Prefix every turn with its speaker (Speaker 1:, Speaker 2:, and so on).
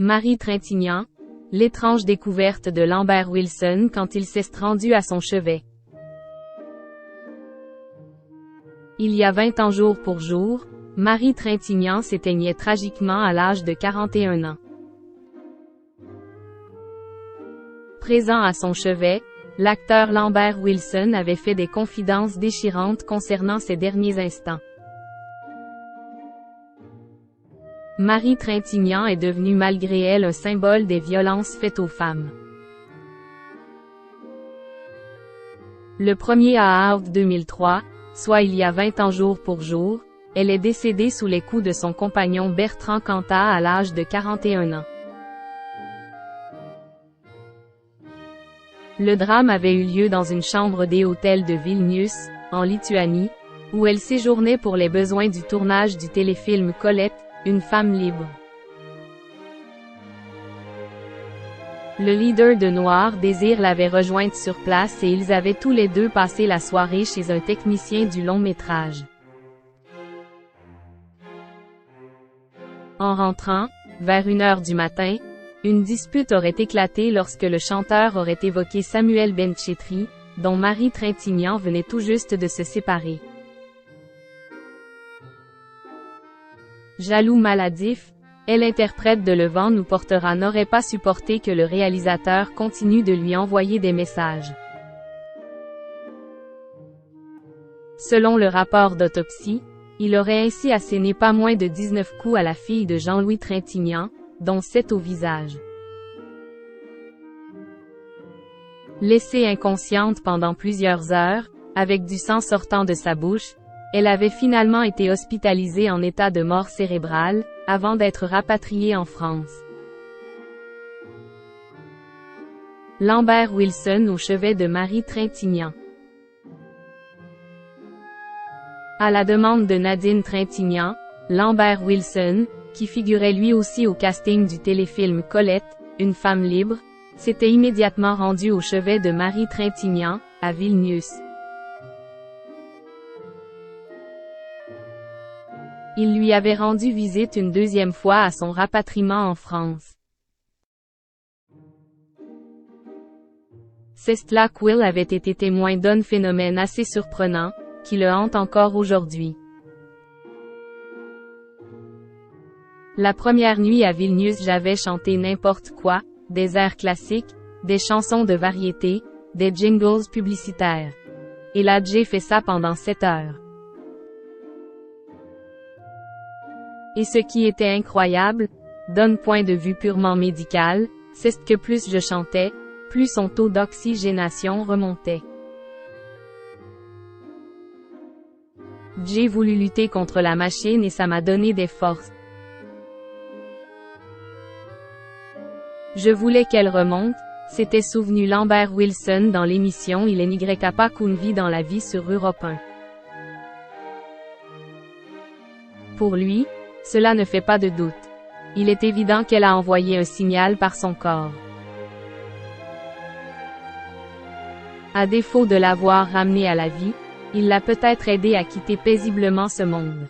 Speaker 1: Marie Trintignant, l'étrange découverte de Lambert Wilson quand il s'est rendu à son chevet. Il y a 20 ans jour pour jour, Marie Trintignant s'éteignait tragiquement à l'âge de 41 ans. Présent à son chevet, l'acteur Lambert Wilson avait fait des confidences déchirantes concernant ses derniers instants. Marie Trintignant est devenue malgré elle un symbole des violences faites aux femmes. Le 1er août 2003, soit il y a 20 ans jour pour jour, elle est décédée sous les coups de son compagnon Bertrand Cantat à l'âge de 41 ans. Le drame avait eu lieu dans une chambre des hôtels de Vilnius, en Lituanie, où elle séjournait pour les besoins du tournage du téléfilm Colette, une femme libre. Le leader de Noir Désir l'avait rejointe sur place et ils avaient tous les deux passé la soirée chez un technicien du long métrage. En rentrant, vers 1h du matin, une dispute aurait éclaté lorsque le chanteur aurait évoqué Samuel Benchetri, dont Marie Trintignant venait tout juste de se séparer. Jaloux maladif, elle interprète de Le vent nous portera n'aurait pas supporté que le réalisateur continue de lui envoyer des messages. Selon le rapport d'autopsie, il aurait ainsi asséné pas moins de 19 coups à la fille de Jean-Louis Trintignant, dont 7 au visage. Laissée inconsciente pendant plusieurs heures, avec du sang sortant de sa bouche, elle avait finalement été hospitalisée en état de mort cérébrale, avant d'être rapatriée en France. Lambert Wilson au chevet de Marie Trintignant. À la demande de Nadine Trintignant, Lambert Wilson, qui figurait lui aussi au casting du téléfilm Colette, une femme libre, s'était immédiatement rendu au chevet de Marie Trintignant, à Vilnius. Il lui avait rendu visite une deuxième fois à son rapatriement en France. Czesław Will avait été témoin d'un phénomène assez surprenant, qui le hante encore aujourd'hui. La première nuit à Vilnius j'avais chanté n'importe quoi, des airs classiques, des chansons de variété, des jingles publicitaires. Et là j'ai fait ça pendant 7 heures. Et ce qui était incroyable, d'un point de vue purement médical, c'est que plus je chantais, plus son taux d'oxygénation remontait. J'ai voulu lutter contre la machine et ça m'a donné des forces. Je voulais qu'elle remonte, s'était souvenu Lambert Wilson dans l'émission Il n'y a pas qu'une vie dans la vie sur Europe 1. Pour lui, cela ne fait pas de doute. Il est évident qu'elle a envoyé un signal par son corps. À défaut de l'avoir ramenée à la vie, il l'a peut-être aidée à quitter paisiblement ce monde.